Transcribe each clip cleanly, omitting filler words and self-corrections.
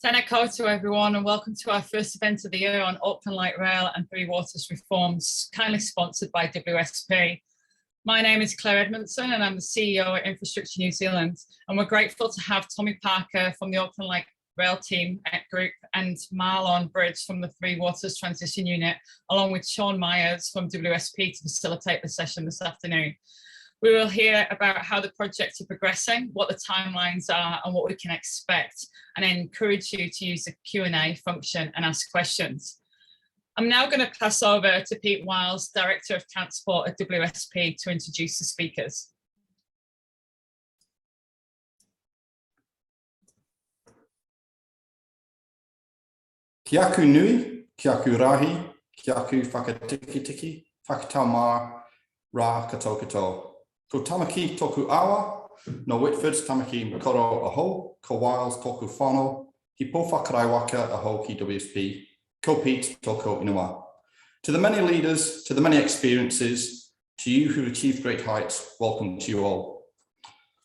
Tēnā koutou everyone, and welcome to our first event of the year on Auckland Light Rail and Three Waters reforms, kindly sponsored by WSP. My name is Claire Edmondson and I'm the CEO at Infrastructure New Zealand, and we're grateful to have Tommy Parker from the Auckland Light Rail team at Group and Marlon Bridge from the Three Waters Transition Unit, along with Sean Myers from WSP to facilitate the session this afternoon. We will hear about how the projects are progressing, what the timelines are and what we can expect, and I encourage you to use the Q&A function and ask questions. I'm now going to pass over to Pete Wiles, Director of Transport at WSP, to introduce the speakers. Ki aku nui, ki aku rahi, ki aku whakatiki-tiki, whakatau mā, rā kato kato. Ko tamaki toku awa, no Whitford tamaki makoro aho, ko Wiles toku whānau, ki pōwhakarai waka aho ki WSP, ko Pete toko inua. To the many leaders, to the many experiences, to you who've achieved great heights, welcome to you all.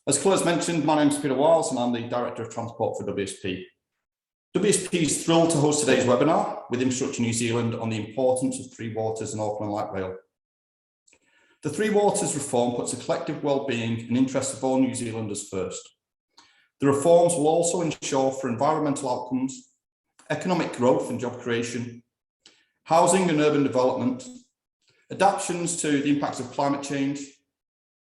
As Claire's mentioned, my name is Peter Wiles and I'm the Director of Transport for WSP. WSP is thrilled to host today's webinar with Infrastructure New Zealand on the importance of Three Waters and Auckland Light Rail. The Three Waters reform puts the collective well-being and interests of all New Zealanders first. The reforms will also ensure for environmental outcomes, economic growth and job creation, housing and urban development, adaptations to the impacts of climate change,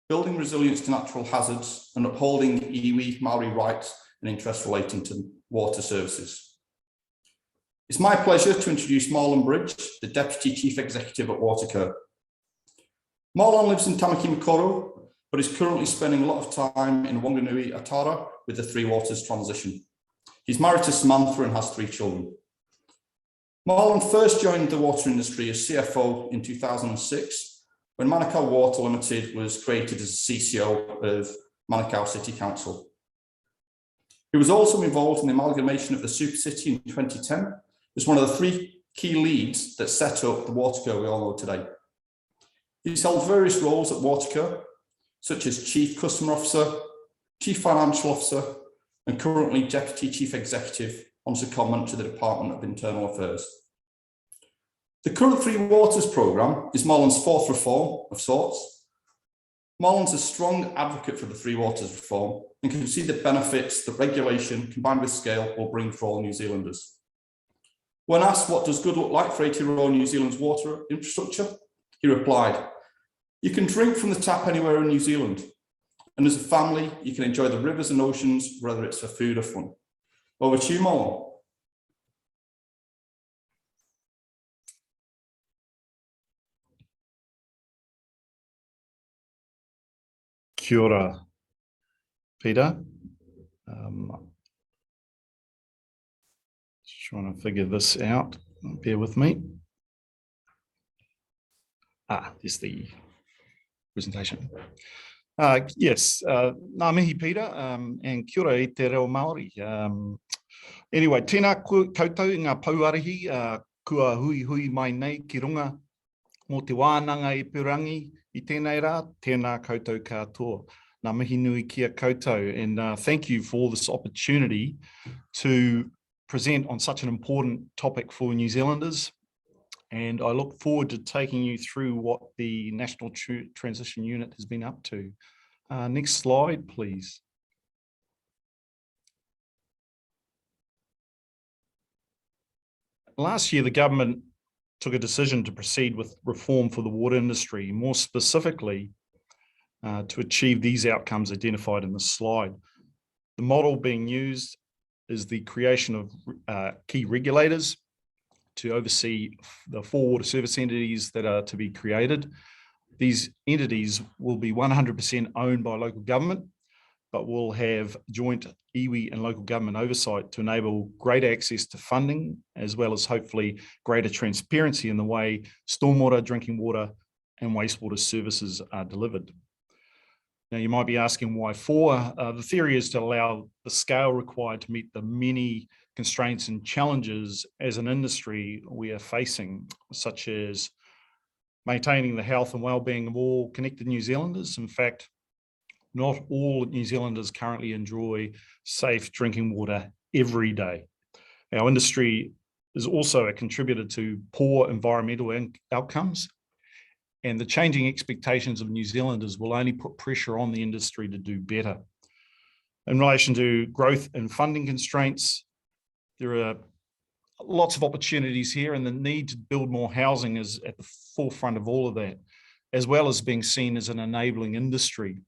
building resilience to natural hazards, and upholding iwi Māori rights and interests relating to water services. It's my pleasure to introduce Marlon Bridge, the Deputy Chief Executive at Watercare. Marlon lives in Tamaki Makaurau, but is currently spending a lot of time in Wanganui, Atara with the Three Waters transition. He's married to Samantha and has 3 children. Marlon first joined the water industry as CFO in 2006, when Manukau Water Limited was created as the CCO of Manukau City Council. He was also involved in the amalgamation of the Super City in 2010 as one of the 3 key leads that set up the Watercare we all know today. He's held various roles at Watercare, such as Chief Customer Officer, Chief Financial Officer, and currently Deputy Chief Executive on secondment to the Department of Internal Affairs. The current Three Waters programme is Marlon's 4th reform of sorts. Marlon's a strong advocate for the Three Waters reform and can see the benefits that regulation combined with scale will bring for all New Zealanders. When asked what does good look like for 80-year-old New Zealand's water infrastructure, he replied, "You can drink from the tap anywhere in New Zealand. And as a family, you can enjoy the rivers and oceans, whether it's for food or fun." Over to you, Marlon. Kia ora, Peter. Just trying to figure this out. Bear with me. There's the presentation. Yes, ngā mihi Peter, and kia ora i te reo Māori. Anyway, tēnā koutou i ngā pauarihi, kua hui hui mai nei ki runga mō te wānanga i Purangi i tēnei rā, tēnā koutou katoa. Ngā mihi nui kia koutou, and thank you for this opportunity to present on such an important topic for New Zealanders. And I look forward to taking you through what the National Transition Unit has been up to. Next slide, please. Last year, the government took a decision to proceed with reform for the water industry, more specifically to achieve these outcomes identified in this slide. The model being used is the creation of key regulators to oversee the 4 water service entities that are to be created. These entities will be 100% owned by local government, but will have joint iwi and local government oversight to enable greater access to funding, as well as hopefully greater transparency in the way stormwater, drinking water and wastewater services are delivered. Now you might be asking why 4? The theory is to allow the scale required to meet the many constraints and challenges as an industry we are facing, such as maintaining the health and well-being of all connected New Zealanders. In fact, not all New Zealanders currently enjoy safe drinking water every day. Our industry is also a contributor to poor environmental outcomes, and the changing expectations of New Zealanders will only put pressure on the industry to do better. In relation to growth and funding constraints, there are lots of opportunities here, and the need to build more housing is at the forefront of all of that, as well as being seen as an enabling industry.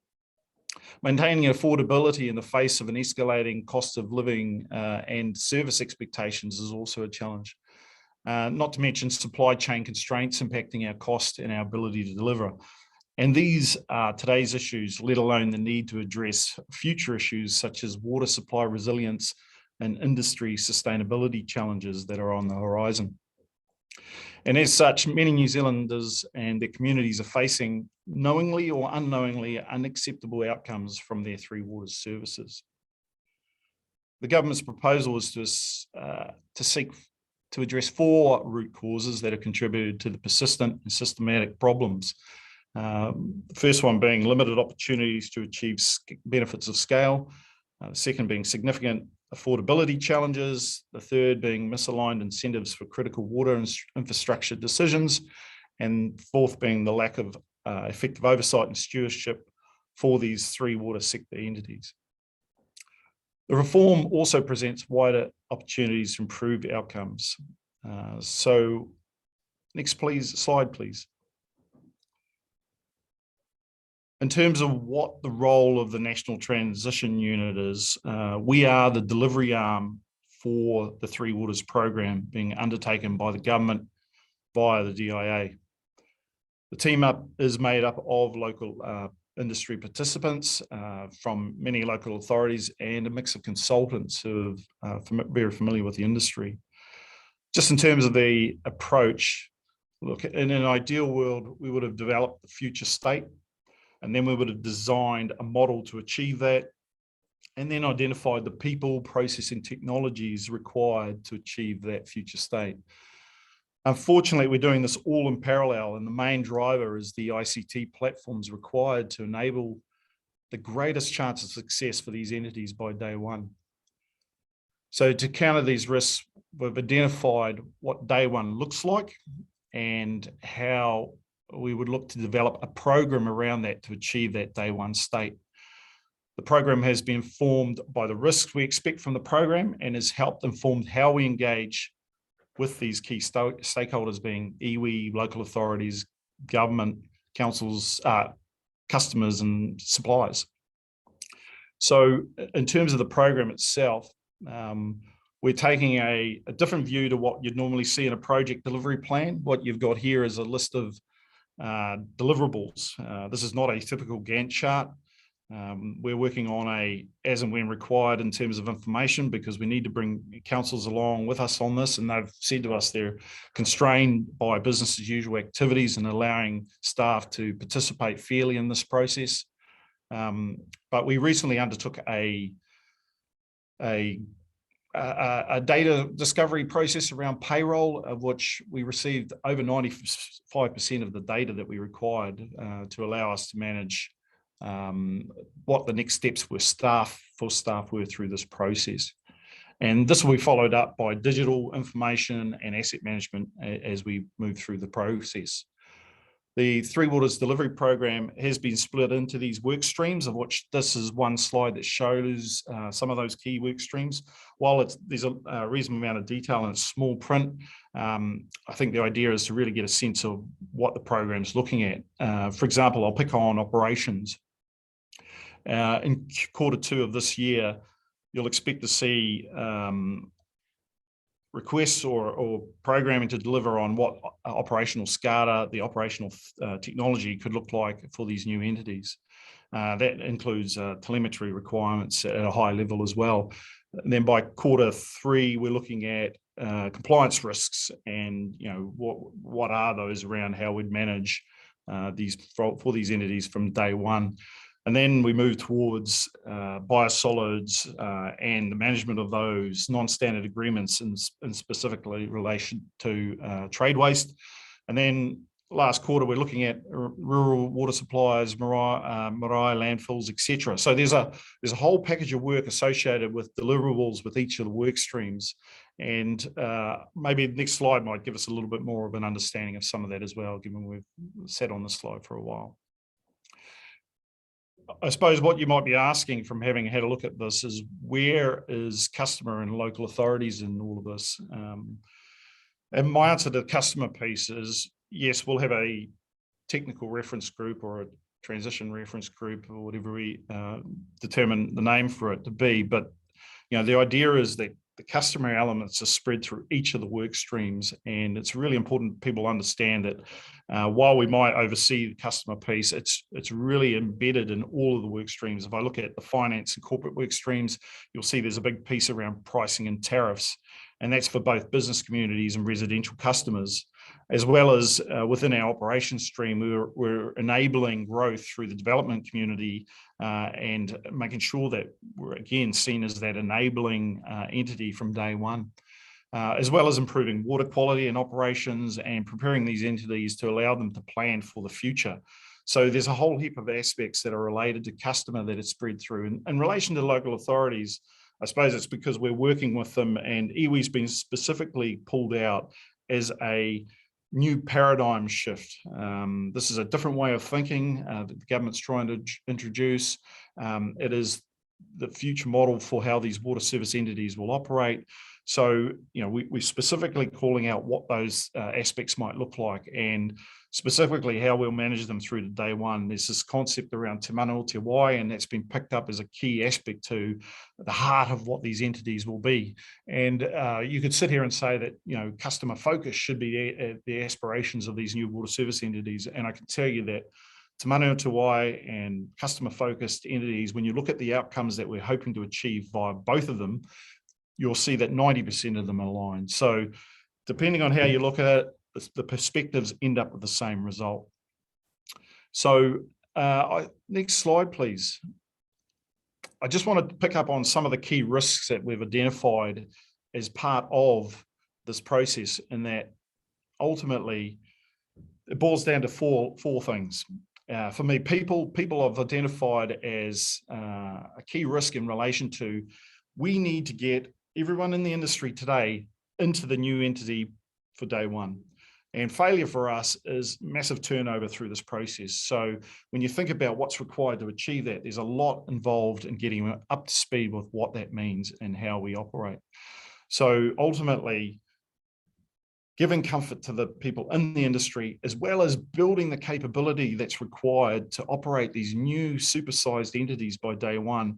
Maintaining affordability in the face of an escalating cost of living and service expectations is also a challenge. Not to mention supply chain constraints impacting our cost and our ability to deliver. And these are today's issues, let alone the need to address future issues such as water supply resilience and industry sustainability challenges that are on the horizon. And as such, many New Zealanders and their communities are facing, knowingly or unknowingly, unacceptable outcomes from their Three Waters services. The government's proposal is to seek to address 4 root causes that have contributed to the persistent and systematic problems. The first one being limited opportunities to achieve benefits of scale. The second being significant affordability challenges, the third being misaligned incentives for critical water infrastructure decisions, and fourth being the lack of effective oversight and stewardship for these 3 water sector entities. The reform also presents wider opportunities to improve outcomes. So next slide, please. In terms of what the role of the National Transition Unit is, we are the delivery arm for the Three Waters program being undertaken by the government via the DIA. The team is made up of local industry participants from many local authorities and a mix of consultants who are very familiar with the industry. Just in terms of the approach, look, in an ideal world, we would have developed the future state, and then we would have designed a model to achieve that, and then identified the people, process, and technologies required to achieve that future state. Unfortunately, we're doing this all in parallel, and the main driver is the ICT platforms required to enable the greatest chance of success for these entities by day one. So to counter these risks, we've identified what day one looks like and how we would look to develop a program around that to achieve that day one state. The program has been informed by the risks we expect from the program and has helped inform how we engage with these key stakeholders being iwi, local authorities, government, councils, customers and suppliers. So in terms of the program itself, we're taking a different view to what you'd normally see in a project delivery plan. What you've got here is a list of deliverables. This is not a typical Gantt chart. We're working on a as and when required in terms of information because we need to bring councils along with us on this, and they've said to us they're constrained by business as usual activities and allowing staff to participate fairly in this process. But we recently undertook a data discovery process around payroll, of which we received over 95% of the data that we required to allow us to manage what the next steps for staff were through this process. And this will be followed up by digital information and asset management as we move through the process. The Three Waters delivery program has been split into these work streams, of which this is one slide that shows some of those key work streams. While there's a reasonable amount of detail and it's small print, I think the idea is to really get a sense of what the program's looking at. For example, I'll pick on operations. In Q2 of this year, you'll expect to see requests or programming to deliver on what operational SCADA, the operational technology could look like for these new entities. That includes telemetry requirements at a high level as well. And then by Q3, we're looking at compliance risks and what are those around how we'd manage these for these entities from day one. And then we move towards biosolids and the management of those non-standard agreements in specifically relation to trade waste. And then last quarter, we're looking at rural water supplies, marae landfills, etc. So there's a whole package of work associated with deliverables with each of the work streams. And maybe the next slide might give us a little bit more of an understanding of some of that as well, given we've sat on this slide for a while. I suppose what you might be asking from having had a look at this is, where is customer and local authorities in all of this? And my answer to the customer piece is, yes, we'll have a technical reference group or a transition reference group or whatever we determine the name for it to be. But the idea is that the customer elements are spread through each of the work streams, and it's really important people understand that while we might oversee the customer piece, it's really embedded in all of the work streams. If I look at the finance and corporate work streams, you'll see there's a big piece around pricing and tariffs, and that's for both business communities and residential customers, as well as within our operations stream, we're enabling growth through the development community and making sure that we're again seen as that enabling entity from day one, as well as improving water quality and operations and preparing these entities to allow them to plan for the future. So there's a whole heap of aspects that are related to customer that is spread through. And in relation to local authorities, I suppose it's because we're working with them, and iwi's been specifically pulled out as a new paradigm shift. This is a different way of thinking that the government's trying to introduce. It is the future model for how these water service entities will operate. So, we're specifically calling out what those aspects might look like, and specifically how we'll manage them through to day one. There's this concept around te mana o te wai, and that's been picked up as a key aspect to the heart of what these entities will be. And you could sit here and say that, customer focus should be the aspirations of these new water service entities. And I can tell you that te mana o te wai and customer focused entities, when you look at the outcomes that we're hoping to achieve via both of them, you'll see that 90% of them are aligned. So depending on how you look at it, the perspectives end up with the same result. So next slide, please. I just want to pick up on some of the key risks that we've identified as part of this process, in that ultimately it boils down to four things. For me, people I've identified as a key risk in relation to, we need to get everyone in the industry today into the new entity for day one. And failure for us is massive turnover through this process. So when you think about what's required to achieve that, there's a lot involved in getting up to speed with what that means and how we operate. So ultimately, giving comfort to the people in the industry, as well as building the capability that's required to operate these new supersized entities by day one.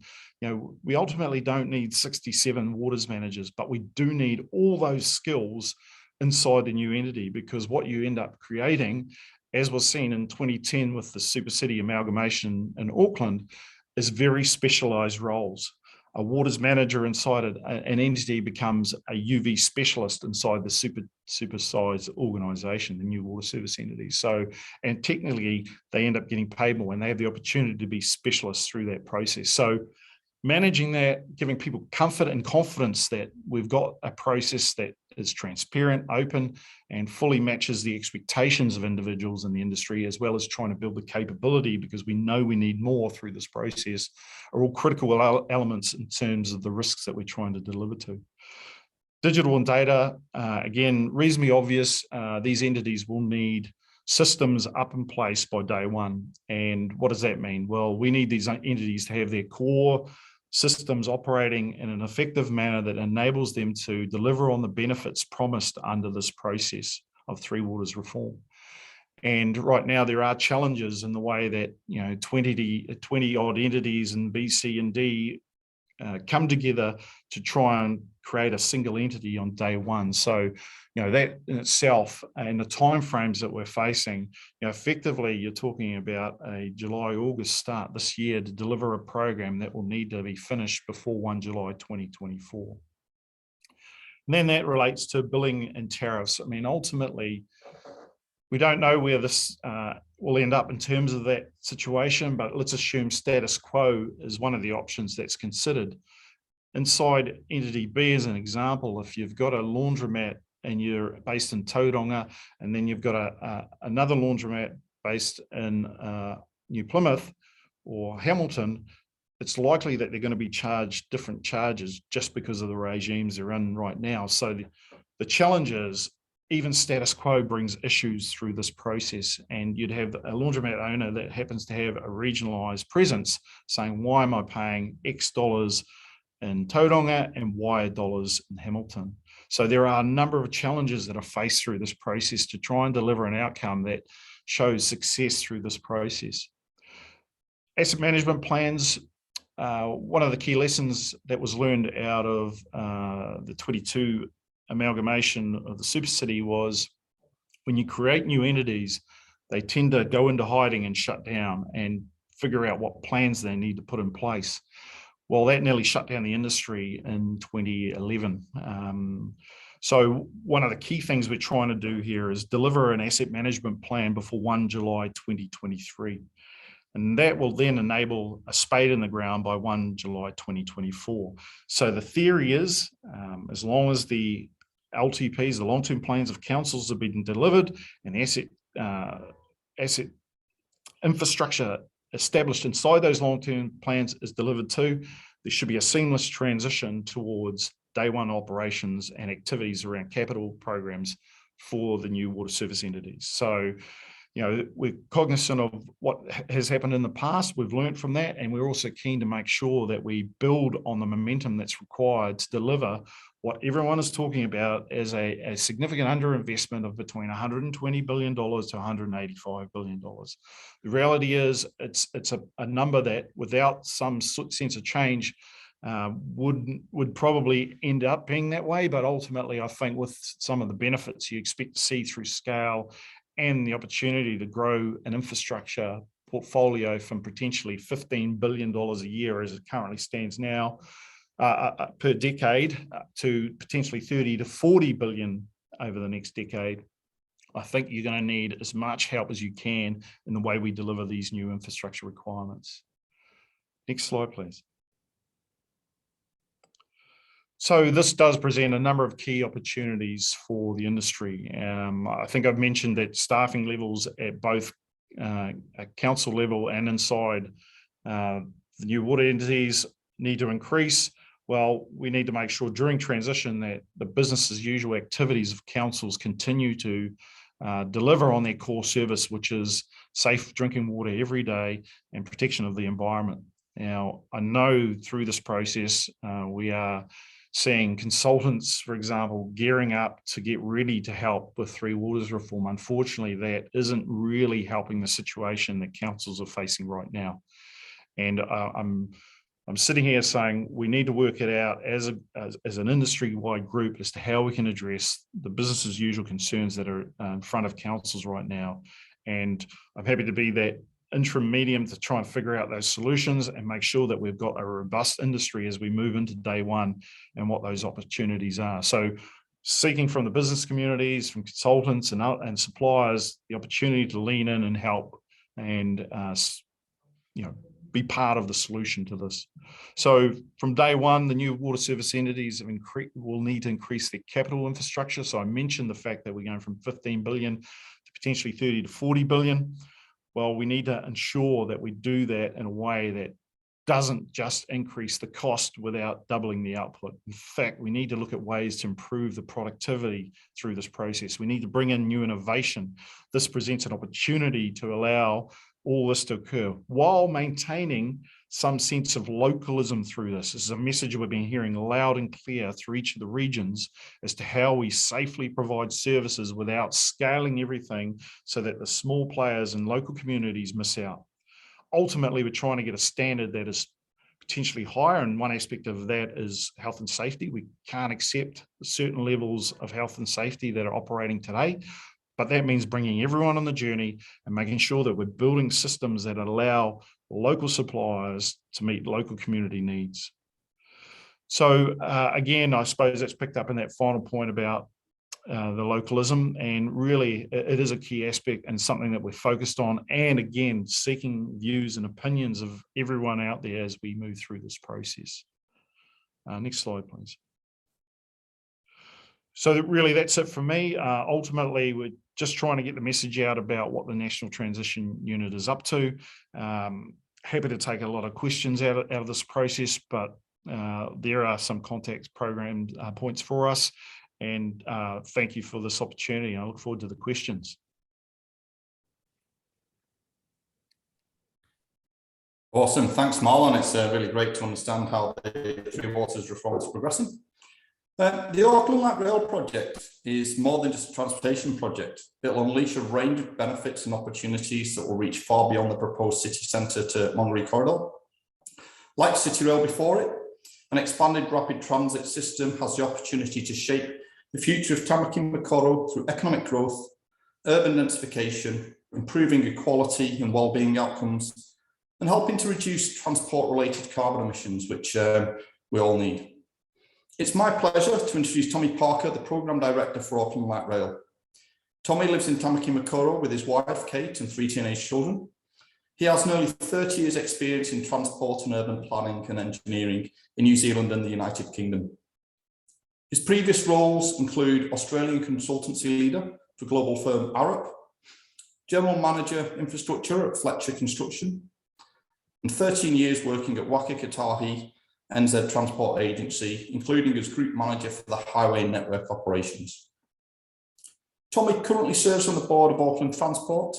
We ultimately don't need 67 waters managers, but we do need all those skills inside the new entity, because what you end up creating, as was seen in 2010 with the super city amalgamation in Auckland, is very specialized roles. A waters manager inside an entity becomes a UV specialist inside the supersized organization, the new water service entities. So, and technically they end up getting paid more, and they have the opportunity to be specialists through that process. So managing that, giving people comfort and confidence that we've got a process that is transparent, open, and fully matches the expectations of individuals in the industry, as well as trying to build the capability, because we know we need more through this process, are all critical elements in terms of the risks that we're trying to deliver to. Digital and data, again, reasonably obvious. These entities will need systems up in place by day one. And what does that mean? Well, we need these entities to have their core systems operating in an effective manner that enables them to deliver on the benefits promised under this process of Three Waters reform. And right now there are challenges in the way that 20 odd entities in B, C and D come together to try and create a single entity on day one. So that in itself, and the timeframes that we're facing, effectively you're talking about a July, August start this year to deliver a program that will need to be finished before 1 July 2024. And then that relates to billing and tariffs. I mean, ultimately, we don't know where this will end up in terms of that situation, but let's assume status quo is one of the options that's considered. Inside entity B, as an example, if you've got a laundromat and you're based in Tauranga, and then you've got another laundromat based in New Plymouth or Hamilton, it's likely that they're going to be charged different charges just because of the regimes they're in right now. So the challenge is, even status quo brings issues through this process, and you'd have a laundromat owner that happens to have a regionalised presence saying, why am I paying X dollars in Tauranga and Y dollars in Hamilton? So there are a number of challenges that are faced through this process to try and deliver an outcome that shows success through this process. Asset management plans. One of the key lessons that was learned out of the 22 amalgamation of the super city was, when you create new entities, they tend to go into hiding and shut down and figure out what plans they need to put in place. Well, that nearly shut down the industry in 2011. So one of the key things we're trying to do here is deliver an asset management plan before 1 July 2023. And that will then enable a spade in the ground by 1 July 2024. So the theory is, as long as the LTPs, the long-term plans of councils, have been delivered and asset infrastructure established inside those long-term plans is delivered too, there should be a seamless transition towards day one operations and activities around capital programs for the new water service entities. So, you know, we're cognizant of what has happened in the past. We've learned from that, and we're also keen to make sure that we build on the momentum that's required to deliver what everyone is talking about as a significant underinvestment of between $120 billion to $185 billion. The reality is it's a number that, without some sense of change, would probably end up being that way. But ultimately, I think with some of the benefits you expect to see through scale and the opportunity to grow an infrastructure portfolio from potentially $15 billion a year as it currently stands now per decade to potentially 30 to 40 billion over the next decade, I think you're going to need as much help as you can in the way we deliver these new infrastructure requirements. Next slide, please. So this does present a number of key opportunities for the industry. I think I've mentioned that staffing levels at both at council level and inside the new water entities need to increase. Well, we need to make sure during transition that the business as usual activities of councils continue to deliver on their core service, which is safe drinking water every day and protection of the environment. Now, I know through this process, we are seeing consultants, for example, gearing up to get ready to help with Three Waters reform. Unfortunately, that isn't really helping the situation that councils are facing right now. And I'm sitting here saying we need to work it out as an industry-wide group as to how we can address the business as usual concerns that are in front of councils right now. And I'm happy to be that interim medium to try and figure out those solutions and make sure that we've got a robust industry as we move into day one and what those opportunities are. So seeking from the business communities, from consultants and suppliers, the opportunity to lean in and help and be part of the solution to this. So from day one, the new water service entities will need to increase their capital infrastructure. So I mentioned the fact that we're going from 15 billion to potentially 30 to 40 billion. Well, we need to ensure that we do that in a way that doesn't just increase the cost without doubling the output. In fact, we need to look at ways to improve the productivity through this process. We need to bring in new innovation. This presents an opportunity to allow all this to occur while maintaining some sense of localism through this. This is a message we've been hearing loud and clear through each of the regions as to how we safely provide services without scaling everything so that the small players and local communities miss out. Ultimately, we're trying to get a standard that is potentially higher, and one aspect of that is health and safety. We can't accept certain levels of health and safety that are operating today. But that means bringing everyone on the journey and making sure that we're building systems that allow local suppliers to meet local community needs. So again, I suppose that's picked up in that final point about the localism, and really it is a key aspect and something that we're focused on, and again, seeking views and opinions of everyone out there as we move through this process. Next slide, please. So really, that's it for me. Ultimately, we're just trying to get the message out about what the National Transition Unit is up to. Happy to take a lot of questions out of this process, but there are some contact program points for us. And thank you for this opportunity. I look forward to the questions. Awesome. Thanks, Marlon. It's really great to understand how the Three Waters reform is progressing. The Auckland Light Rail project is more than just a transportation project. It will unleash a range of benefits and opportunities that will reach far beyond the proposed city centre to Monterey corridor. Like City Rail before it, an expanded rapid transit system has the opportunity to shape the future of Tamaki-Makaurau through economic growth, urban densification, improving equality and wellbeing outcomes, and helping to reduce transport-related carbon emissions, which we all need. It's my pleasure to introduce Tommy Parker, the Programme Director for Auckland Light Rail. Tommy lives in Tamaki-Makaurau with his wife, Kate, and 3 teenage children. He has nearly 30 years' experience in transport and urban planning and engineering in New Zealand and the United Kingdom. His previous roles include Australian consultancy leader for global firm Arup, General Manager Infrastructure at Fletcher Construction, and 13 years working at Wakikatahi NZ Transport Agency, including as Group Manager for the Highway Network Operations. Tommy currently serves on the board of Auckland Transport.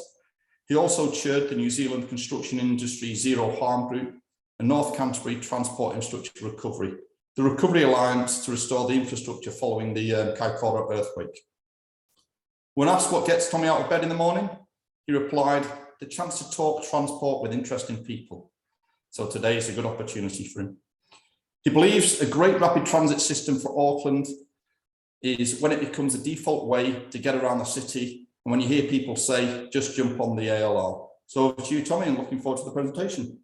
He also chaired the New Zealand Construction Industry Zero Harm Group and North Canterbury Transport Infrastructure Recovery, the Recovery Alliance to restore the infrastructure following the Kaikoura earthquake. When asked what gets Tommy out of bed in the morning, he replied, "The chance to talk transport with interesting people." So today is a good opportunity for him. He believes a great rapid transit system for Auckland is when it becomes a default way to get around the city, and when you hear people say, just jump on the ALR. So over to you, Tommy, and looking forward to the presentation.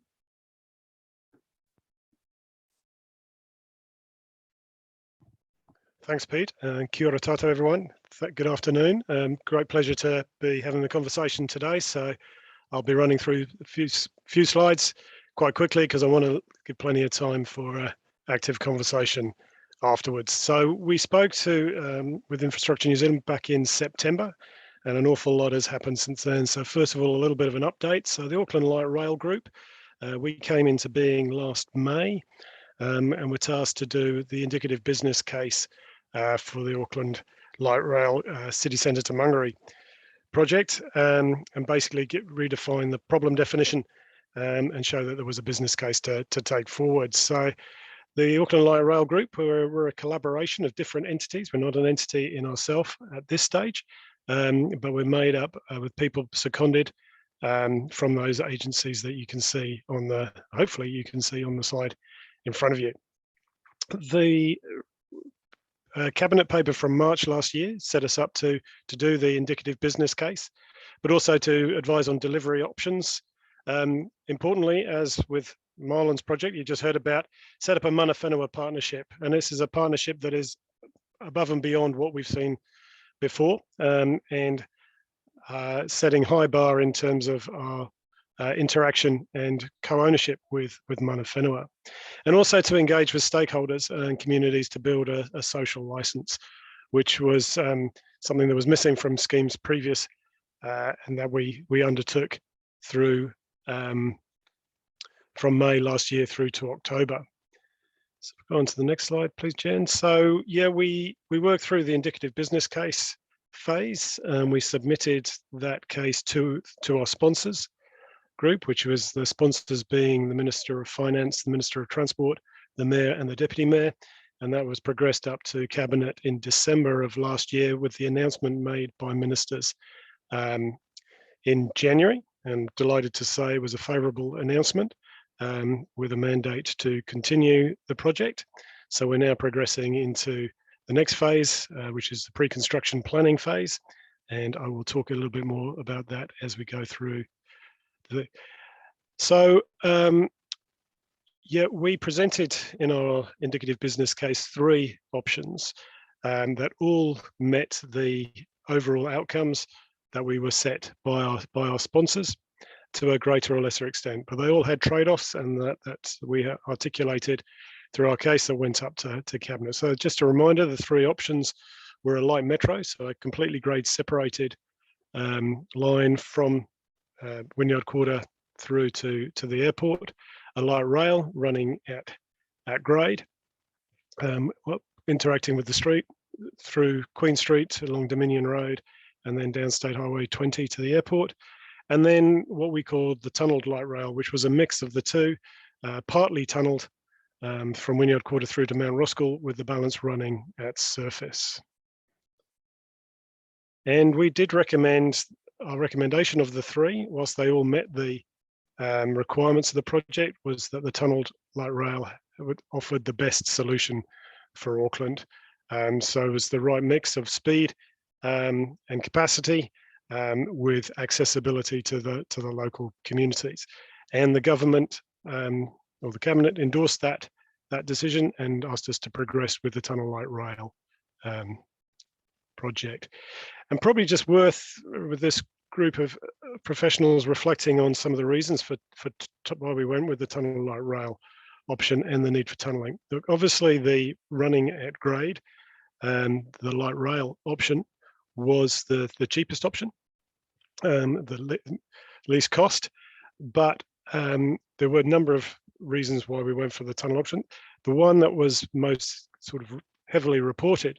Thanks, Pete. Kia ora tātou, everyone. Good afternoon. Great pleasure to be having the conversation today. So I'll be running through a few slides quite quickly because I want to give plenty of time for active conversation afterwards. So we spoke with Infrastructure New Zealand back in September, and an awful lot has happened since then. So first of all, a little bit of an update. So the Auckland Light Rail Group, we came into being last May, and were tasked to do the indicative business case for the Auckland Light Rail City Centre to Monterey project, and basically redefine the problem definition and show that there was a business case to take forward. So the Auckland Light Rail Group, we're a collaboration of different entities. We're not an entity in ourselves at this stage, but we're made up with people seconded from those agencies that you can see on the, hopefully you can see on the slide in front of you. The cabinet paper from March last year set us up to do the indicative business case, but also to advise on delivery options. Importantly, as with Marlon's project you just heard about, set up a mana whenua partnership, and this is a partnership that is above and beyond what we've seen before, and setting high bar in terms of our interaction and co-ownership with mana whenua, and also to engage with stakeholders and communities to build a social license, which was something that was missing from schemes previous, and that we undertook through from May last year through to October. So go on to the next slide, please, Jen. So yeah, we worked through the indicative business case phase, and we submitted that case to our sponsors group, which was the sponsors being the Minister of Finance, the Minister of Transport, the Mayor and the Deputy Mayor, and that was progressed up to Cabinet in December of last year with the announcement made by ministers in January, and delighted to say it was a favourable announcement with a mandate to continue the project. So we're now progressing into the next phase, which is the pre-construction planning phase, and I will talk a little bit more about that as we go through. So yeah, we presented in our indicative business case 3 options that all met the overall outcomes that we were set by our sponsors to a greater or lesser extent, but they all had trade-offs, and that we articulated through our case that went up to Cabinet. So just a reminder, the 3 options we're a light metro, so a completely grade separated line from Wynyard Quarter through to the airport, a light rail running at grade, interacting with the street through Queen Street along Dominion Road and then down State Highway 20 to the airport. And then what we called the tunnelled light rail, which was a mix of the two, partly tunnelled from Wynyard Quarter through to Mount Roskill, with the balance running at surface. And we did recommend, our recommendation of the three, whilst they all met the requirements of the project, was that the tunnelled light rail offered the best solution for Auckland. So it was the right mix of speed and capacity with accessibility to the local communities. And the government or the cabinet endorsed that decision and asked us to progress with the tunnel light rail project. And probably just worth, with this group of professionals, reflecting on some of the reasons for why we went with the tunnel light rail option and the need for tunneling. Look, obviously the running at grade and the light rail option was the cheapest option, the least cost, but there were a number of reasons why we went for the tunnel option. The one that was most sort of heavily reported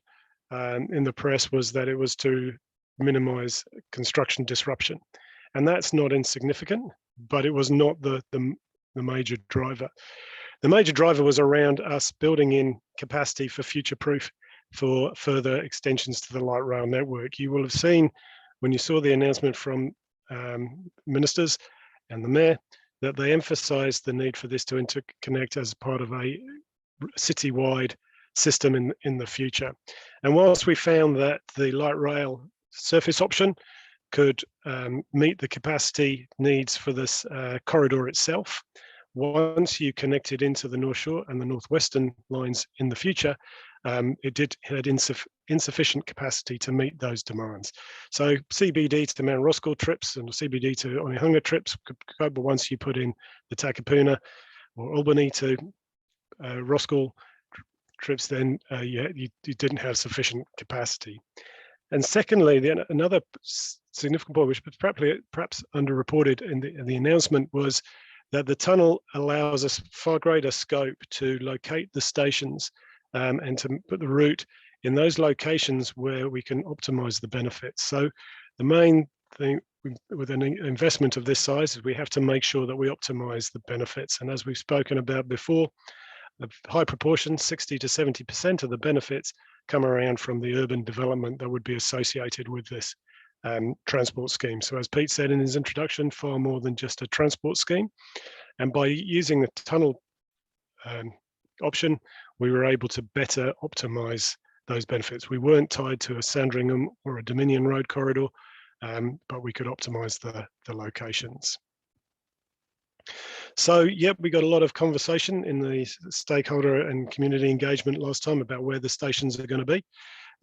in the press was that it was to minimize construction disruption. And that's not insignificant, but it was not the major driver. The major driver was around us building in capacity for future-proof for further extensions to the light rail network. You will have seen when you saw the announcement from ministers and the mayor that they emphasised the need for this to interconnect as part of a citywide system in the future. And whilst we found that the light rail surface option could meet the capacity needs for this corridor itself, once you connected into the North Shore and the Northwestern lines in the future, it had insufficient capacity to meet those demands. So CBD to Mount Roskill trips and CBD to Onehunga trips could go, but once you put in the Takapuna or Albany to Roskill trips, then you didn't have sufficient capacity. And secondly, another significant point, which was perhaps underreported in the announcement, was that the tunnel allows us far greater scope to locate the stations and to put the route in those locations where we can optimize the benefits. So the main thing with an investment of this size is we have to make sure that we optimize the benefits. And as we've spoken about before, a high proportion, 60 to 70% of the benefits come around from the urban development that would be associated with this transport scheme. So as Pete said in his introduction, far more than just a transport scheme. And by using the tunnel option, we were able to better optimize those benefits. We weren't tied to a Sandringham or a Dominion Road corridor, but we could optimize the locations. So, yep, we got a lot of conversation in the stakeholder and community engagement last time about where the stations are going to be.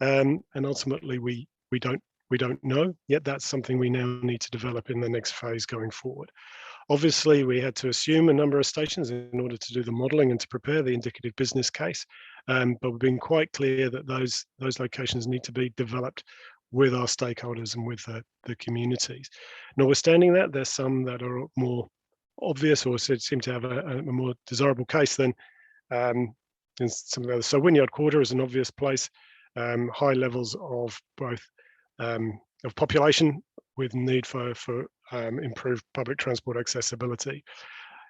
And ultimately, we don't know yet. That's something we now need to develop in the next phase going forward. Obviously, we had to assume a number of stations in order to do the modelling and to prepare the indicative business case. But we've been quite clear that those locations need to be developed with our stakeholders and with the communities. Notwithstanding that, there's some that are more obvious or seem to have a more desirable case than some of the others. So Wynyard Quarter is an obvious place, high levels of both of population with need for improved public transport accessibility.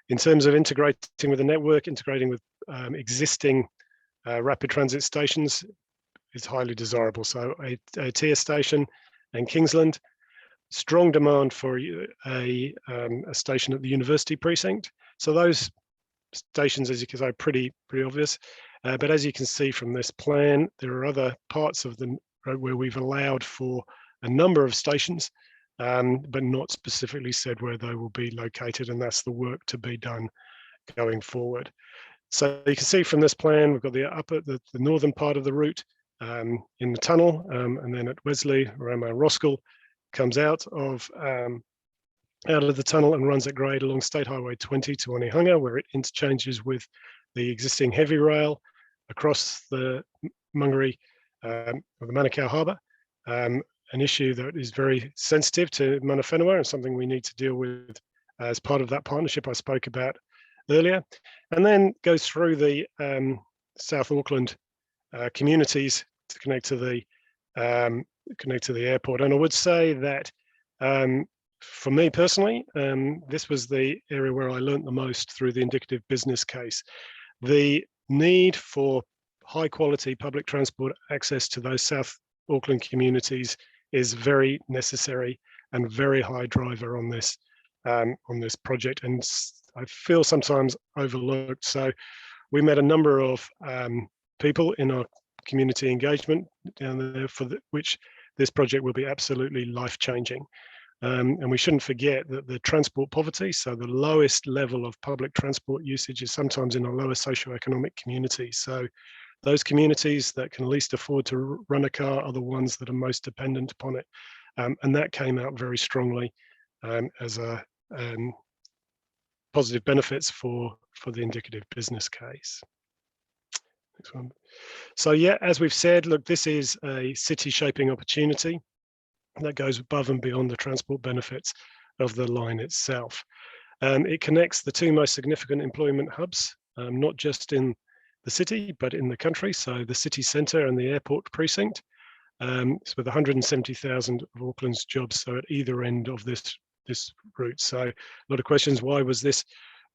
In terms of integrating with the network, integrating with existing rapid transit stations is highly desirable. So a Tia station and Kingsland, strong demand for a station at the university precinct. So those stations, as you can say, are pretty obvious. But as you can see from this plan, there are other parts of the road where we've allowed for a number of stations, but not specifically said where they will be located, and that's the work to be done going forward. So you can see from this plan, we've got the northern part of the route in the tunnel, and then at Wesley, around Mount Roskill, comes out of the tunnel and runs at grade along State Highway 20 to Onehunga, where it interchanges with the existing heavy rail across the Mangere the Manukau Harbour, an issue that is very sensitive to Mana Whenua and something we need to deal with as part of that partnership I spoke about earlier, and then goes through the South Auckland communities to connect to the airport. And I would say that for me personally, this was the area where I learned the most through the indicative business case. The need for high quality public transport access to those South Auckland communities is very necessary and very high driver on this project, and I feel sometimes overlooked. So we met a number of people in our community engagement down there for which this project will be absolutely life-changing. And we shouldn't forget that the transport poverty, so the lowest level of public transport usage, is sometimes in our lower socioeconomic communities. So those communities that can least afford to run a car are the ones that are most dependent upon it. And that came out very strongly as a positive benefits for the indicative business case. Next one. So yeah, as we've said, look, this is a city shaping opportunity that goes above and beyond the transport benefits of the line itself. It connects the two most significant employment hubs, not just in the city, but in the country. So the city centre and the airport precinct. It's with 170,000 of Auckland's jobs, so at either end of this route. So a lot of questions, why was this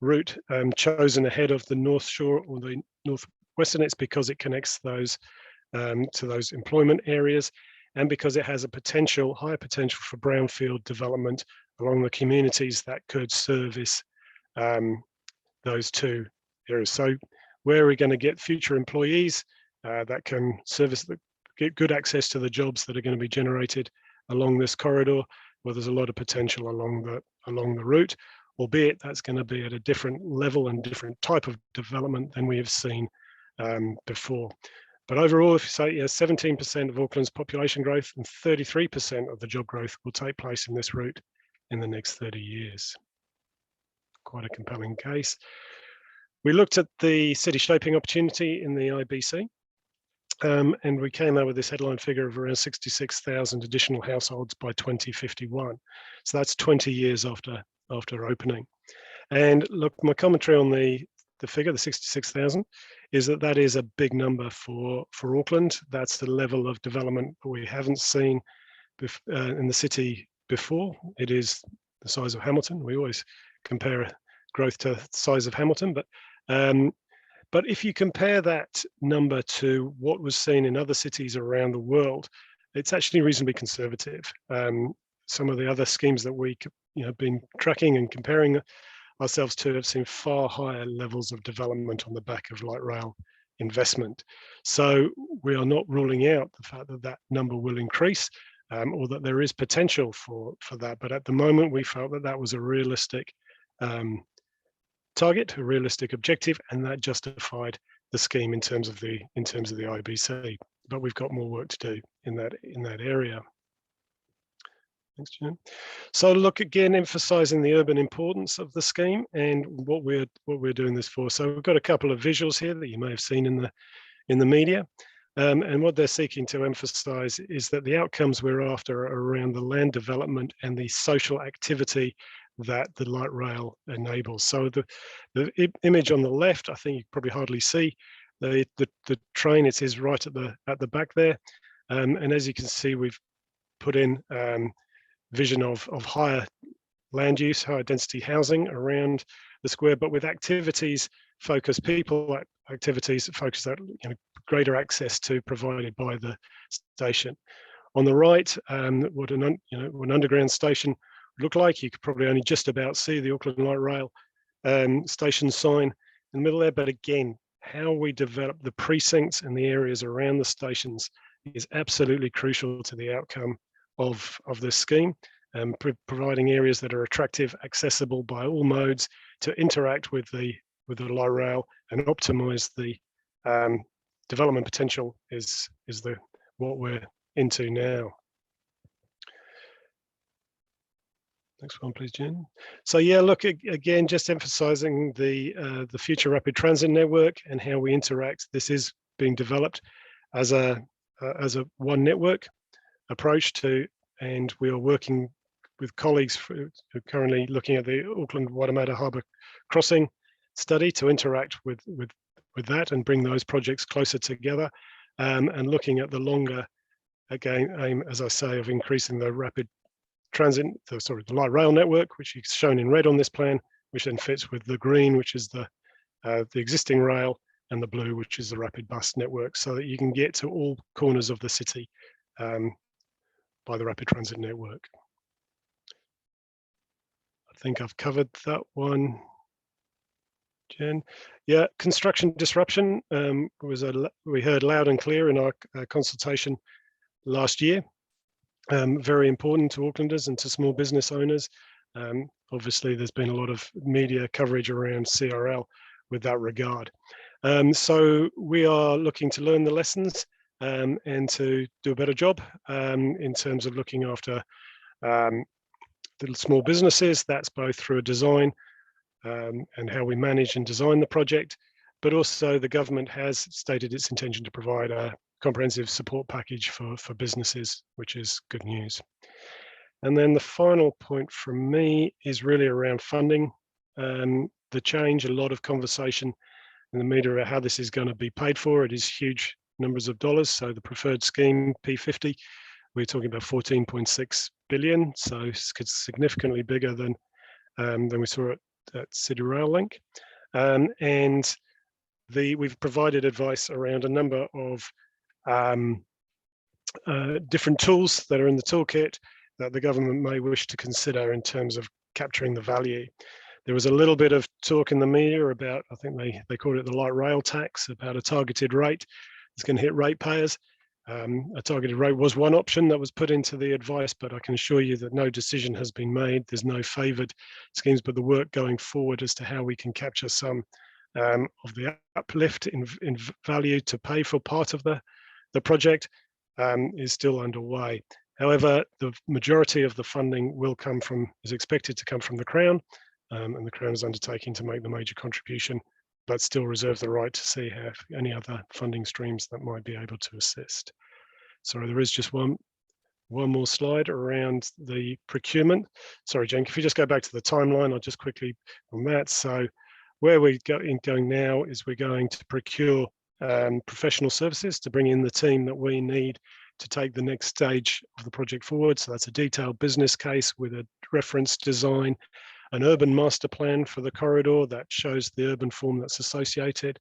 route chosen ahead of the North Shore or the Northwestern? It's because it connects those to those employment areas, and because it has a higher potential for brownfield development along the communities that could service those two areas. So where are we going to get future employees that can get good access to the jobs that are going to be generated along this corridor? Well, there's a lot of potential along the route, albeit that's going to be at a different level and different type of development than we have seen before. But overall, if you say 17% of Auckland's population growth and 33% of the job growth will take place in this route in the next 30 years. Quite a compelling case. We looked at the city shaping opportunity in the IBC, and we came out with this headline figure of around 66,000 additional households by 2051. So that's 20 years after opening. And look, my commentary on the figure, the 66,000, is that is a big number for Auckland. That's the level of development that we haven't seen in the city before. It is the size of Hamilton. We always compare growth to the size of Hamilton, but if you compare that number to what was seen in other cities around the world, it's actually reasonably conservative. Some of the other schemes that we have been tracking and comparing ourselves to have seen far higher levels of development on the back of light rail investment. So we are not ruling out the fact that that number will increase, or that there is potential for that. But at the moment, we felt that was a realistic target, a realistic objective, and that justified the scheme in terms of the IBC. But we've got more work to do in that area. Thanks, Jen. So look, again, emphasising the urban importance of the scheme and what we're doing this for. So we've got a couple of visuals here that you may have seen in the media. And what they're seeking to emphasise is that the outcomes we're after are around the land development and the social activity that the light rail enables. So the image on the left, I think you probably hardly see the train. It is right at the back there, and as you can see, we've put in vision of higher land use, higher density housing around the square, but with activities focused, people activities focused at greater access to provided by the station. On the right, what an underground station would look like. You could probably only just about see the Auckland Light Rail station sign in the middle there. But again, how we develop the precincts and the areas around the stations is absolutely crucial to the outcome of this scheme, providing areas that are attractive, accessible by all modes to interact with the light rail and optimize the development potential is what we're into now. Next one, please, Jen. So yeah, look, again, just emphasizing the future rapid transit network and how we interact. This is being developed as a as a one network approach to, and we are working with colleagues who are currently looking at the Auckland Waitemata Harbour Crossing study to interact with that and bring those projects closer together, and looking at the longer, again, aim, as I say, of increasing the rapid transit, the light rail network, which is shown in red on this plan, which then fits with the green, which is the existing rail, and the blue, which is the rapid bus network, so that you can get to all corners of the city by the rapid transit network. I think I've covered that one, Jen. Yeah, construction disruption we heard loud and clear in our consultation last year. Very important to Aucklanders and to small business owners. Obviously, there's been a lot of media coverage around CRL with that regard. So we are looking to learn the lessons and to do a better job in terms of looking after the small businesses. That's both through a design and how we manage and design the project, but also the government has stated its intention to provide a comprehensive support package for businesses, which is good news. And then the final point from me is really around funding. The change, a lot of conversation in the media about how this is going to be paid for. It is huge numbers of dollars. So the preferred scheme, P50, we're talking about 14.6 billion. So it's significantly bigger than we saw at City Rail Link. And we've provided advice around a number of different tools that are in the toolkit that the government may wish to consider in terms of capturing the value. There was a little bit of talk in the media about, I think they called it the light rail tax, about a targeted rate that's going to hit ratepayers. A targeted rate was one option that was put into the advice, but I can assure you that no decision has been made. There's no favoured schemes, but the work going forward as to how we can capture some of the uplift in value to pay for part of the project is still underway. However, the majority of the funding is expected to come from the Crown, and the Crown is undertaking to make the major contribution, but still reserve the right to see if any other funding streams that might be able to assist. Sorry, there is just one more slide around the procurement. Sorry, Jen, if you just go back to the timeline, I'll just quickly on that. So where we're going now is we're going to procure professional services to bring in the team that we need to take the next stage of the project forward. So that's a detailed business case with a reference design, an urban master plan for the corridor that shows the urban form that's associated,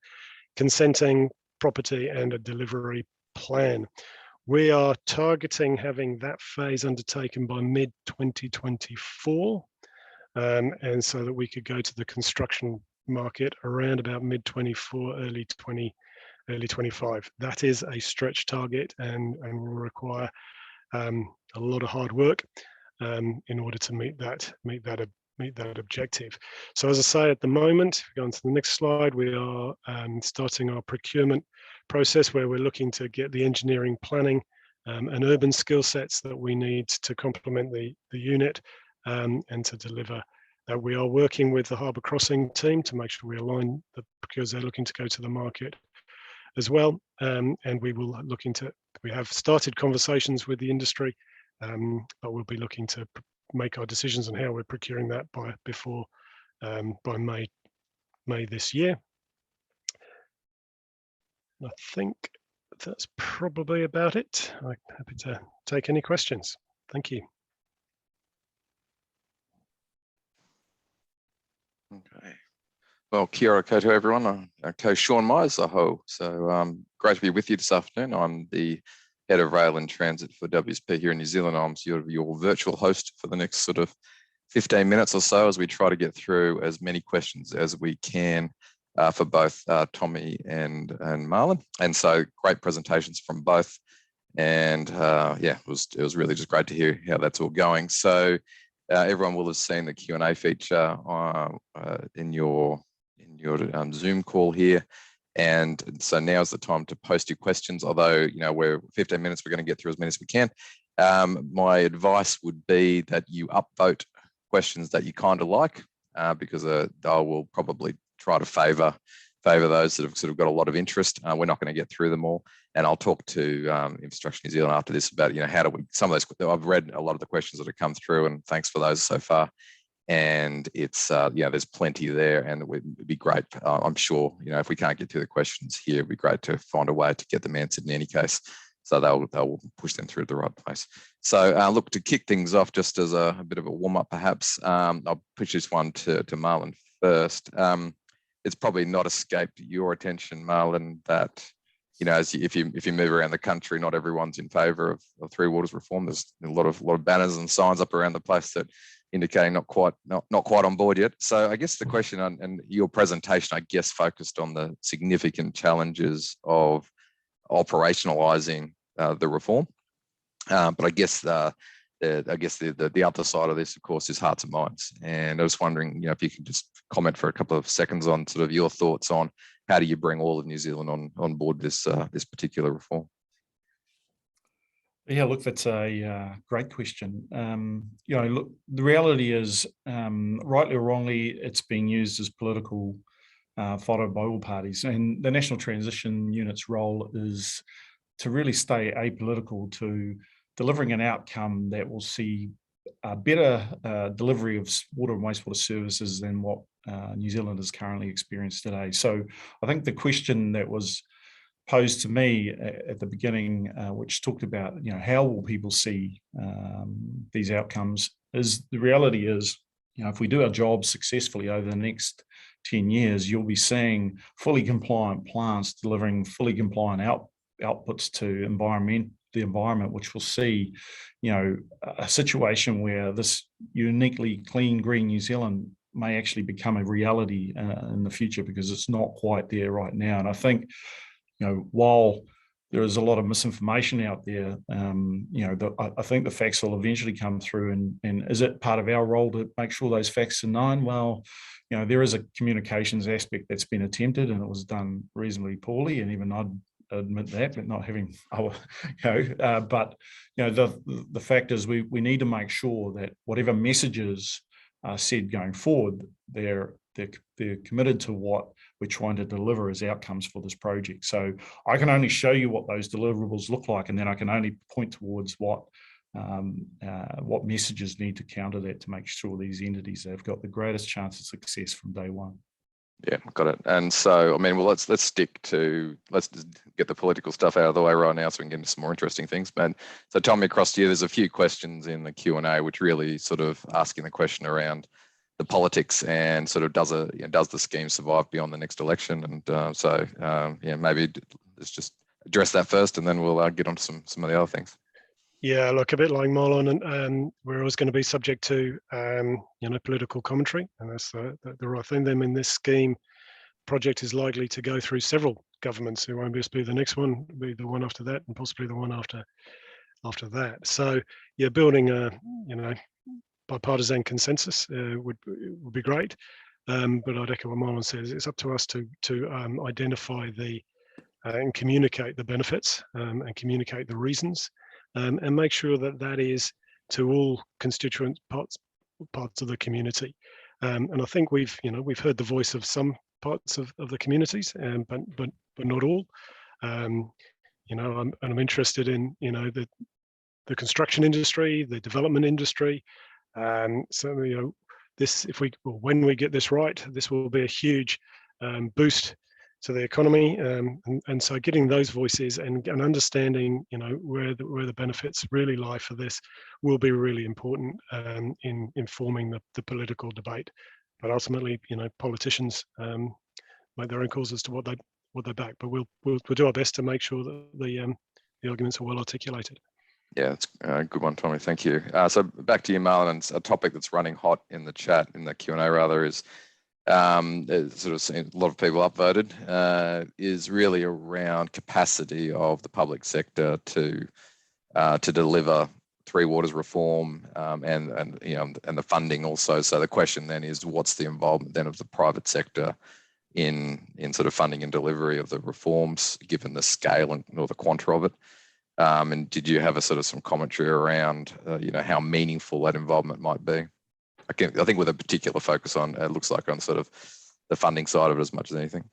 consenting, property, and a delivery plan. We are targeting having that phase undertaken by mid-2024, and so that we could go to the construction market around about mid-24, early 25. That is a stretch target and will require a lot of hard work in order to meet that objective. So as I say, at the moment, going to the next slide, we are starting our procurement process where we're looking to get the engineering, planning and urban skill sets that we need to complement the unit and to deliver. We are working with the Harbour Crossing team to make sure we align because they're looking to go to the market as well, and we have started conversations with the industry, but we'll be looking to make our decisions on how we're procuring that by May this year. I think that's probably about it. I'm happy to take any questions. Thank you. Okay. Well, kia ora koutou everyone. I'm Sean Myers, aho. So great to be with you this afternoon. I'm the Head of Rail and Transit for WSP here in New Zealand. I'm your virtual host for the next sort of 15 minutes or so as we try to get through as many questions as we can for both Tommy and Marlon. And so great presentations from both. And yeah, it was really just great to hear how that's all going. So everyone will have seen the Q&A feature in your Zoom call here. And so now's the time to post your questions, although, we're 15 minutes, we're going to get through as many as we can. My advice would be that you upvote questions that you kind of like, because I will probably try to favour favour those that have sort of got a lot of interest. We're not going to get through them all, and I'll talk to Infrastructure New Zealand after this about how do we, some of those. I've read a lot of the questions that have come through, and thanks for those so far. And it's there's plenty there, and it would be great. I'm sure if we can't get to the questions here, it'd be great to find a way to get them answered in any case. So they'll push them through to the right place. So look, to kick things off, just as a bit of a warm up, perhaps I'll push this one to Marlon first. It's probably not escaped your attention, Marlon, that if you move around the country, not everyone's in favour of Three Waters reform. There's a lot of banners and signs up around the place that indicating not quite on board yet. So I guess the question and your presentation, I guess, focused on the significant challenges of operationalising the reform. But I guess the other side of this, of course, is hearts and minds. And I was wondering, if you could just comment for a couple of seconds on sort of your thoughts on how do you bring all of New Zealand on board this particular reform? Yeah, look, that's a great question. Look, the reality is, rightly or wrongly, it's being used as political fodder by all parties. And the National Transition Unit's role is to really stay apolitical to delivering an outcome that will see a better delivery of water and wastewater services than what New Zealand is currently experiencing today. So I think the question that was posed to me at the beginning, which talked about, how will people see these outcomes, is the reality is, if we do our job successfully over the next 10 years, you'll be seeing fully compliant plants delivering fully compliant outputs to the environment, which will see, a situation where this uniquely clean, green New Zealand may actually become a reality in the future, because it's not quite there right now. And I think, while there is a lot of misinformation out there, I think the facts will eventually come through. And is it part of our role to make sure those facts are known? Well, there is a communications aspect that's been attempted, and it was done reasonably poorly. And even I'd admit that, but not having, but the fact is we need to make sure that whatever messages are said going forward, they're committed to what we're trying to deliver as outcomes for this project. So I can only show you what those deliverables look like, and then I can only point towards what messages need to counter that to make sure these entities have got the greatest chance of success from day one. Yeah, got it. And so, let's just get the political stuff out of the way right now so we can get into some more interesting things. Man, so Tommy, across to you, there's a few questions in the Q&A which really sort of asking the question around the politics and sort of does the scheme survive beyond the next election? And maybe let's just address that first, and then we'll get on to some of the other things. Yeah, look, a bit like Marlon, and we're always going to be subject to, political commentary, and that's the right thing. Then this scheme project is likely to go through several governments. It won't just be the next one, it'll be the one after that, and possibly the one after that. So, yeah, building a, bipartisan consensus would be great. But I'd echo what Marlon says. It's up to us to identify and communicate the benefits and communicate the reasons. And make sure that is to all constituent parts of the community. And I think we've heard the voice of some parts of the communities, but not all. I'm interested in the construction industry, the development industry. So when we get this right, this will be a huge boost to the economy, and so getting those voices and understanding, where the benefits really lie for this will be really important in informing the political debate. But ultimately, politicians make their own calls as to what they back. But we'll do our best to make sure that the arguments are well articulated. Yeah, it's a good one, Tommy. Thank you. So back to you, Marlon. And a topic that's running hot in the chat, in the Q&A rather, is sort of seen a lot of people upvoted, is really around capacity of the public sector to deliver Three Waters reform, and the funding also. So the question then is, what's the involvement then of the private sector in sort of funding and delivery of the reforms, given the scale and or the quanta of it? And did you have a sort of some commentary around how meaningful that involvement might be? I think with a particular focus on, it looks like on sort of the funding side of it as much as anything.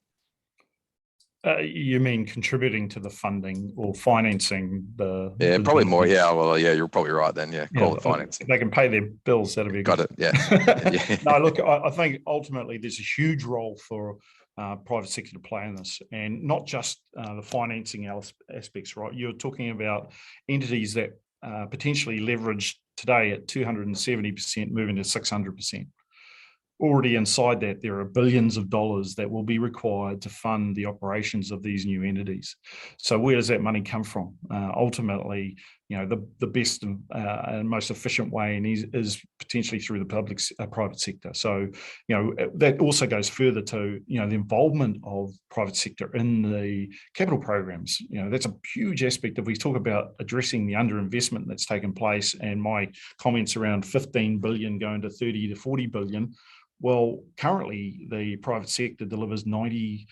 You mean contributing to the funding or financing the? Yeah, the probably more. development? Yeah, well, yeah, you're probably right then. Yeah, call it financing. They can pay their bills. That'll be Got good. it. Yeah. Yeah. No, look, I think ultimately there's a huge role for private sector to play in this, and not just the financing aspects, right? You're talking about entities that potentially leverage today at 270%, moving to 600%. Already inside that, there are billions of dollars that will be required to fund the operations of these new entities. So where does that money come from? Ultimately, the best and most efficient way is potentially through the private sector. So, that also goes further to, the involvement of private sector in the capital programs. That's a huge aspect. If we talk about addressing the underinvestment that's taken place, and my comments around 15 billion going to 30 to 40 billion, well, currently the private sector delivers 95%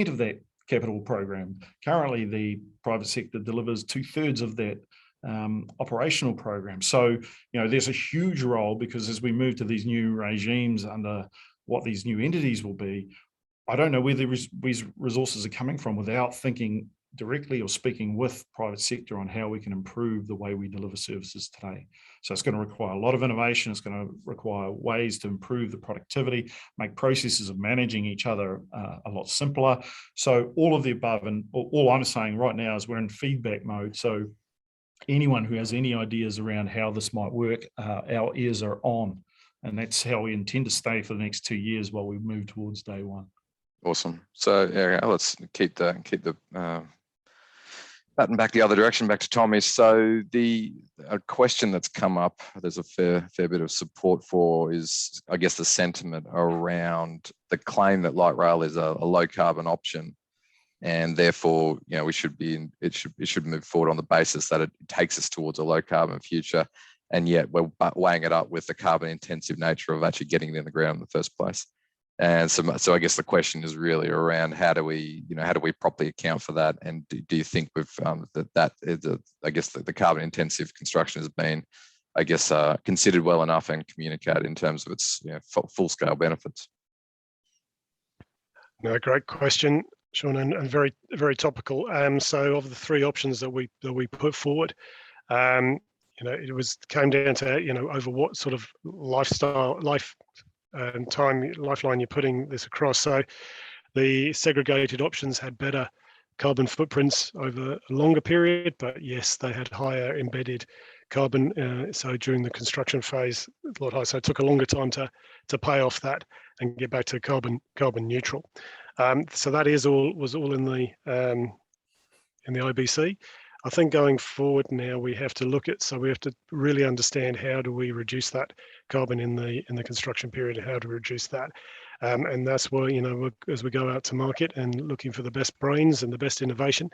of that capital program. Currently, the private sector delivers 2/3 of that operational program. So, there's a huge role, because as we move to these new regimes under what these new entities will be, I don't know where these resources are coming from without thinking directly or speaking with private sector on how we can improve the way we deliver services today. So it's going to require a lot of innovation. It's going to require ways to improve the productivity, make processes of managing each other a lot simpler. So all of the above, and all I'm saying right now is we're in feedback mode. So anyone who has any ideas around how this might work, our ears are on, and that's how we intend to stay for the next 2 years while we move towards day one. Awesome. So yeah, let's keep the button back the other direction, back to Tommy. So a question that's come up, there's a fair bit of support for, is, I guess, the sentiment around the claim that light rail is a low carbon option, and therefore, it should move forward on the basis that it takes us towards a low carbon future, and yet we're weighing it up with the carbon intensive nature of actually getting it in the ground in the first place. And so I guess the question is really around how do we properly account for that? And do you think we've that is the carbon intensive construction has been, considered well enough and communicated in terms of its full scale benefits? No, great question, Sean, and very, very topical. So of the three options that we put forward, it came down to over what sort of lifeline you're putting this across. So the segregated options had better carbon footprints over a longer period, but yes, they had higher embedded carbon. So during the construction phase, a lot higher. So it took a longer time to pay off that and get back to carbon neutral. So that was all in the IBC. I think going forward now we have to really understand how do we reduce that carbon in the construction period, how to reduce that. And that's where, as we go out to market and looking for the best brains and the best innovation,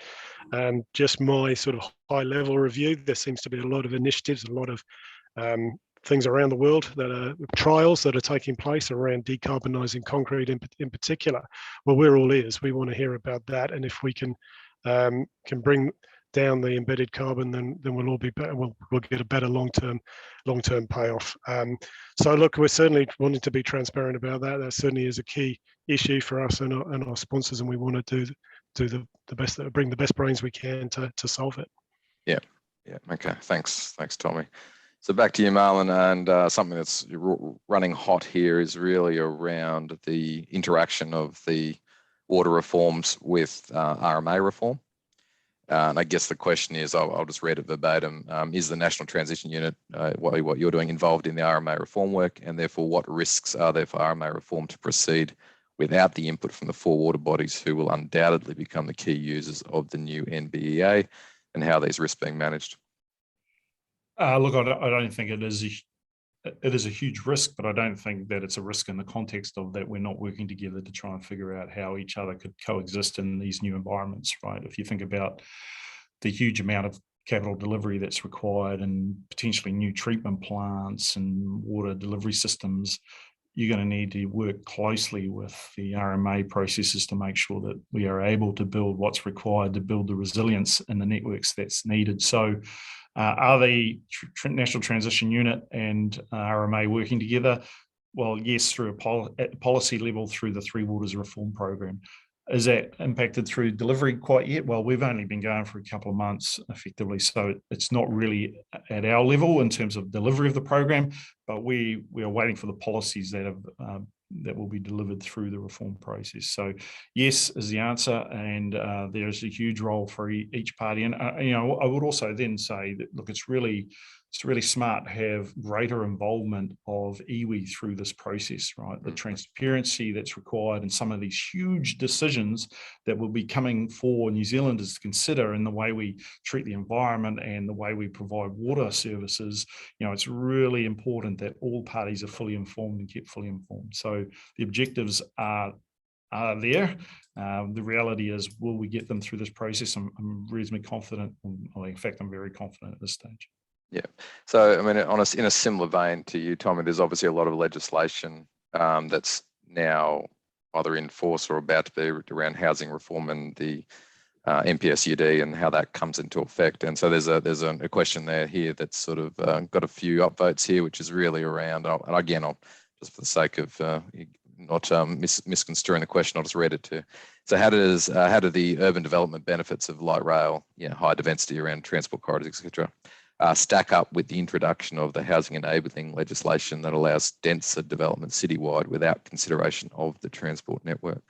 just my sort of high level review, there seems to be a lot of initiatives, a lot of things around the world that are trials that are taking place around decarbonising concrete in particular. Well, we're all ears. We want to hear about that. And if we can bring down the embedded carbon, then we'll all be better. We'll get a better long-term payoff. So look, we're certainly wanting to be transparent about that. That certainly is a key issue for us and our sponsors, and we want to do the best, bring the best brains we can to solve it. Yeah. Okay. Thanks, Tommy. So back to you, Marlon, and something that's running hot here is really around the interaction of the water reforms with RMA reform. And I guess the question is, I'll just read it verbatim, is the National Transition Unit, what you're doing, involved in the RMA reform work, and therefore what risks are there for RMA reform to proceed without the input from the four water bodies who will undoubtedly become the key users of the new NBEA, and how are these risks being managed? Look, I don't think it is a huge risk, but I don't think that it's a risk in the context of that we're not working together to try and figure out how each other could coexist in these new environments, right? If you think about the huge amount of capital delivery that's required and potentially new treatment plants and water delivery systems, you're going to need to work closely with the RMA processes to make sure that we are able to build what's required to build the resilience in the networks that's needed. So are the National Transition Unit and RMA working together? Well, yes, through a policy level, through the Three Waters Reform Program. Is that impacted through delivery quite yet? Well, we've only been going for a couple of months effectively, so it's not really at our level in terms of delivery of the program, but we are waiting for the policies that have that will be delivered through the reform process. So yes is the answer, and there's a huge role for each party. And I would also then say that, look, it's really smart to have greater involvement of iwi through this process, right? The transparency that's required and some of these huge decisions that will be coming for New Zealanders to consider in the way we treat the environment and the way we provide water services. It's really important that all parties are fully informed and kept fully informed. So the objectives are there. The reality is, will we get them through this process? I'm reasonably confident. In fact, I'm very confident at this stage. Yeah. So, I mean, in a similar vein to you, Tommy, there's obviously a lot of legislation that's now either in force or about to be around housing reform and the MPSUD and how that comes into effect. And so there's a question there here that's sort of got a few upvotes here, which is really around, and again, I'll just for the sake of not misconstruing the question, I'll just read it to. So how do the urban development benefits of light rail, high density around transport corridors, etc., stack up with the introduction of the housing enabling legislation that allows denser development citywide without consideration of the transport network?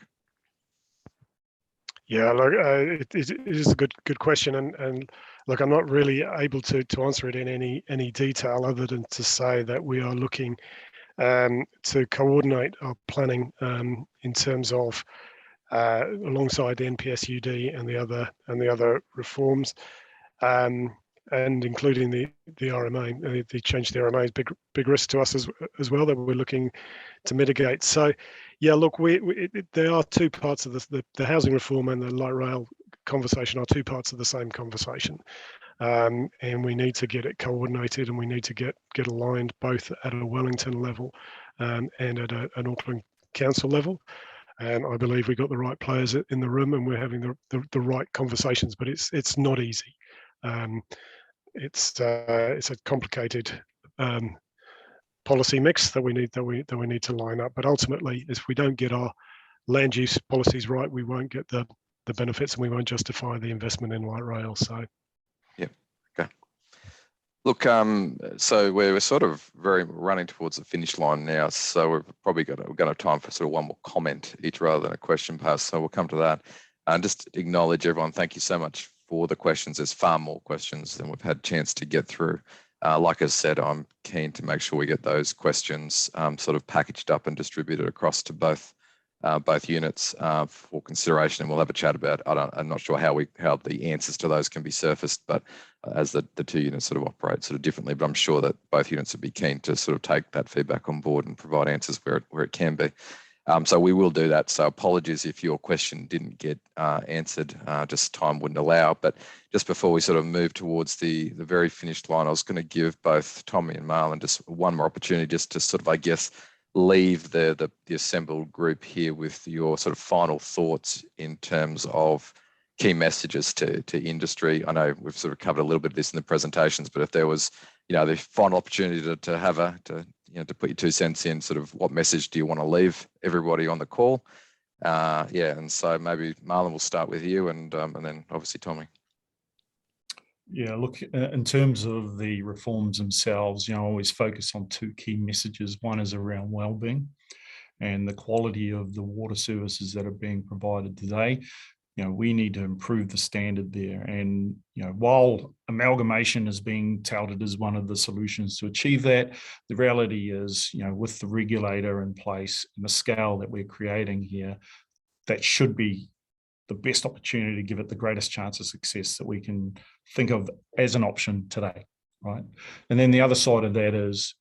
Yeah, look, it is a good question, and look, I'm not really able to answer it in any detail other than to say that we are looking to coordinate our planning in terms of alongside the NPSUD and the other reforms. And including the RMA, the change to the RMA is big risk to us as well that we're looking to mitigate. So, yeah, look, there are two parts of this. The housing reform and the light rail conversation are two parts of the same conversation, and we need to get it coordinated, and we need to get aligned both at a Wellington level and at an Auckland Council level. And I believe we got the right players in the room, and we're having the right conversations. But it's not easy. It's a complicated policy mix that we need to line up. But ultimately, if we don't get our land use policies right, we won't get the benefits, and we won't justify the investment in light rail. So, yeah, okay. Look, so we're sort of very running towards the finish line now. So we're probably going to have time for sort of one more comment each rather than a question pass. So we'll come to that. And just acknowledge everyone. Thank you so much for the questions. There's far more questions than we've had a chance to get through. Like I said, I'm keen to make sure we get those questions sort of packaged up and distributed across to both units for consideration, and we'll have a chat about. I'm not sure how the answers to those can be surfaced, but as the two units sort of operate sort of differently. But I'm sure that both units would be keen to sort of take that feedback on board and provide answers where it can be. So we will do that. So apologies if your question didn't get answered, just time wouldn't allow. But just before we sort of move towards the very finished line, I was going to give both Tommy and Marlon just one more opportunity just to sort of, I guess, leave the assembled group here with your sort of final thoughts in terms of key messages to industry. I know we've sort of covered a little bit of this in the presentations, but if there was, the final opportunity to put your 2 cents in, sort of what message do you want to leave everybody on the call? And so maybe Marlon, will start with you, and then obviously Tommy. Yeah, look, in terms of the reforms themselves, I always focus on 2 key messages. One is around wellbeing and the quality of the water services that are being provided today. We need to improve the standard there. And, while amalgamation is being touted as one of the solutions to achieve that, the reality is, with the regulator in place and the scale that we're creating here, that should be the best opportunity to give it the greatest chance of success that we can think of as an option today, right? And then the other side of that is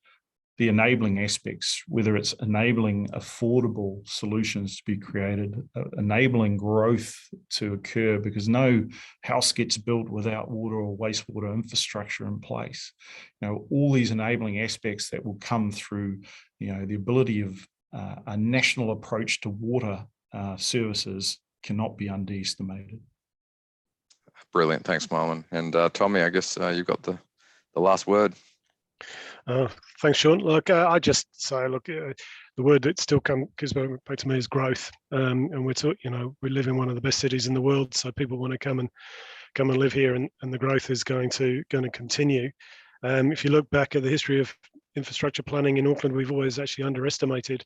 the enabling aspects, whether it's enabling affordable solutions to be created, enabling growth to occur, because no house gets built without water or wastewater infrastructure in place. All these enabling aspects that will come through, the ability of a national approach to water services cannot be underestimated. Brilliant. Thanks, Marlon. And Tommy, I guess you've got the last word. Thanks, Sean. Look, I just say, look, the word that still comes back to me is growth. And we live in one of the best cities in the world, so people want to come and live here, and the growth is going to continue. If you look back at the history of infrastructure planning in Auckland, we've always actually underestimated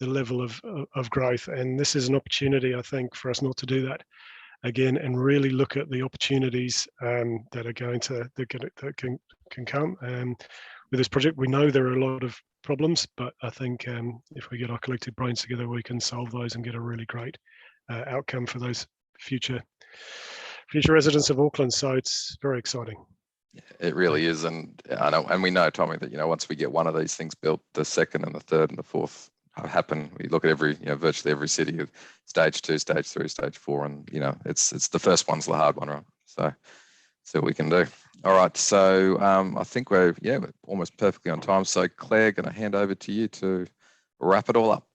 the level of growth, and this is an opportunity, I think, for us not to do that again, and really look at the opportunities that can come. With this project, we know there are a lot of problems, but I think if we get our collective brains together, we can solve those and get a really great outcome for those future residents of Auckland. So it's very exciting. It really is, and I know, and we know, Tommy, that once we get one of these things built, the second and the third and the fourth happen. We look at virtually every city of stage 2, stage 3, stage 4, and it's the first one's the hard one, right? So what we can do. All right, so I think we're almost perfectly on time. So Claire, going to hand over to you to wrap it all up.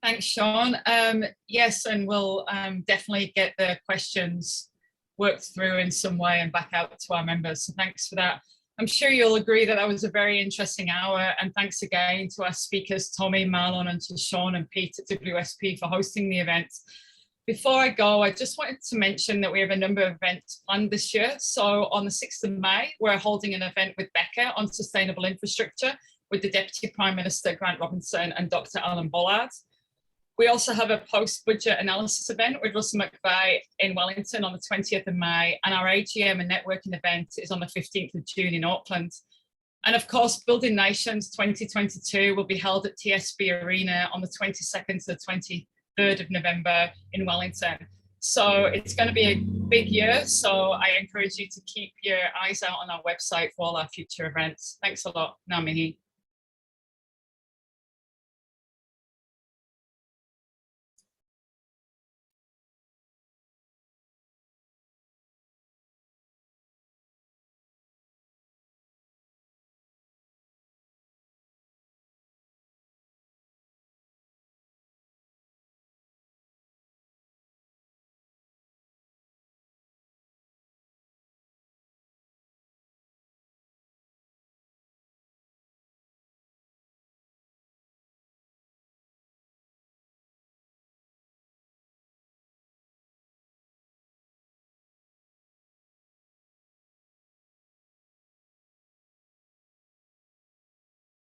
Thanks, Sean. Yes, and we'll definitely get the questions worked through in some way and back out to our members. So thanks for that. I'm sure you'll agree that was a very interesting hour, and thanks again to our speakers, Tommy, Marlon, and to Sean and Pete at WSP for hosting the event. Before I go, I just wanted to mention that we have a number of events planned this year. So on the 6th of May, we're holding an event with Becca on sustainable infrastructure with the Deputy Prime Minister, Grant Robinson, and Dr. Alan Bollard. We also have a post-budget analysis event with Russell McVeigh in Wellington on the 20th of May, and our AGM and networking event is on the 15th of June in Auckland. And of course, Building Nations 2022 will be held at TSB Arena on the 22nd to the 23rd of November in Wellington. So it's going to be a big year, so I encourage you to keep your eyes out on our website for all our future events. Thanks a lot. Ngā mihi.